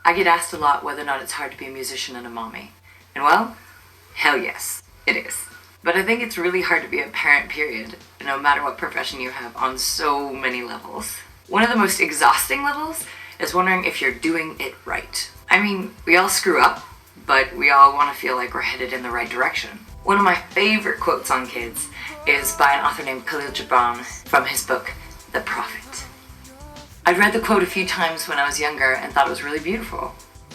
I get asked a lot whether or not it's hard to be a musician and a mommy. And well, hell yes, it is. But I think it's really hard to be a parent, period, no matter what profession you have, on so many levels. One of the most exhausting levels is wondering if you're doing it right. I mean, we all screw up, but we all want to feel like we're headed in the right direction. One of my favorite quotes on kids is by an author named Khalil Gibran from his book, The Prophet. I'd read the quote a few times when I was younger and thought it was really beautiful.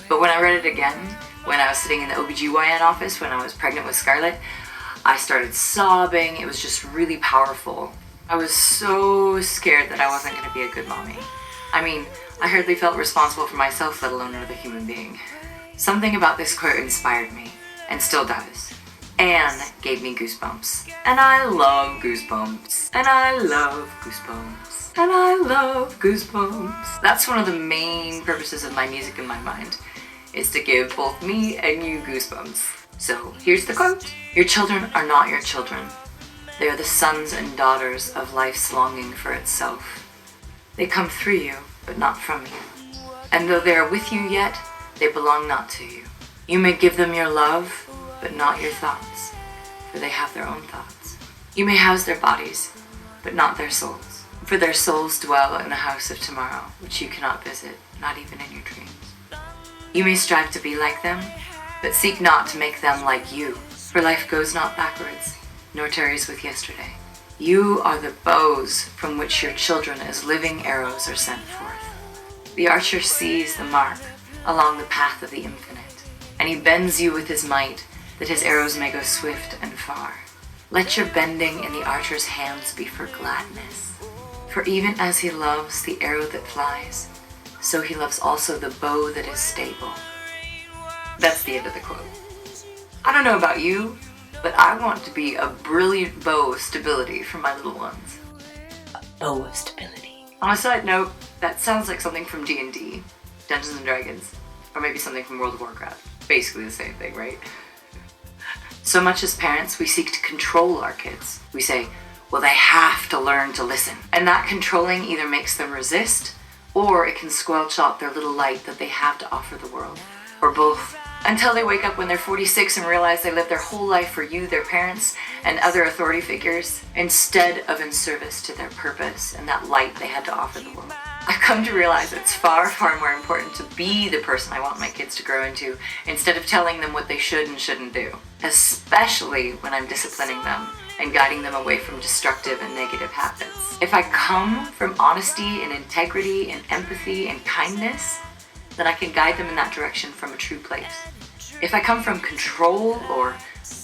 But when I read it again, when I was sitting in the OBGYN office when I was pregnant with Scarlett, I started sobbing. It was just really powerful. I was so scared that I wasn't going to be a good mommy. I mean, I hardly felt responsible for myself, let alone another human being. Something about this quote inspired me, and still does. Anne gave me goosebumps. And I love goosebumps. And I love goosebumps. And I love goosebumps. That's one of the main purposes of my music in my mind, is to give both me and you goosebumps. So here's the quote. Your children are not your children. They are the sons and daughters of life's longing for itself. They come through you, but not from you. And though they are with you yet, they belong not to you. You may give them your love, but not your thoughts, for they have their own thoughts. You may house their bodies, but not their souls, for their souls dwell in a house of tomorrow, which you cannot visit, not even in your dreams. You may strive to be like them, but seek not to make them like you, for life goes not backwards, nor tarries with yesterday. You are the bows from which your children as living arrows are sent forth. The archer sees the mark along the path of the infinite, and he bends you with his might, that his arrows may go swift and far. Let your bending in the archer's hands be for gladness, for even as he loves the arrow that flies, so he loves also the bow that is stable. That's the end of the quote. I don't know about you, but I want to be a brilliant bow of stability for my little ones. A bow of stability. On a side note, that sounds like something from D&D, Dungeons and Dragons, or maybe something from World of Warcraft. Basically the same thing, right? So much as parents, we seek to control our kids. We say, well, they have to learn to listen. And that controlling either makes them resist, or it can squelch out their little light that they have to offer the world. Or both. Until they wake up when they're 46 and realize they lived their whole life for you, their parents, and other authority figures, instead of in service to their purpose and that light they had to offer the world. I've come to realize it's far, far more important to be the person I want my kids to grow into, instead of telling them what they should and shouldn't do. Especially when I'm disciplining them and guiding them away from destructive and negative habits. If I come from honesty and integrity and empathy and kindness, then I can guide them in that direction from a true place. If I come from control or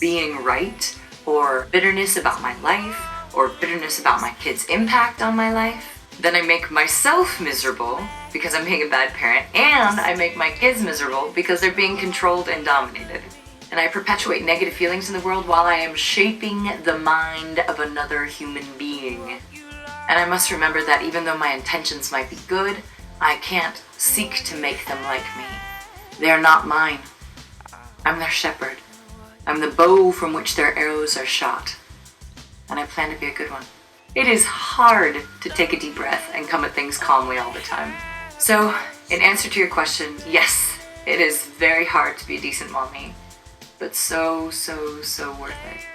being right or bitterness about my life or bitterness about my kids' impact on my life, then I make myself miserable because I'm being a bad parent, and I make my kids miserable because they're being controlled and dominated. And I perpetuate negative feelings in the world while I am shaping the mind of another human being. And I must remember that even though my intentions might be good, I can't seek to make them like me. They are not mine. I'm their shepherd. I'm the bow from which their arrows are shot. And I plan to be a good one. It is hard to take a deep breath and come at things calmly all the time. So, in answer to your question, yes, it is very hard to be a decent mommy, but so worth it.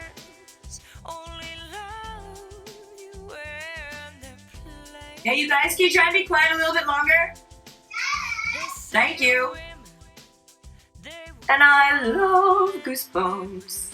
Hey, you guys, can you try and be quiet a little bit longer? Thank you. And I love Goosebumps.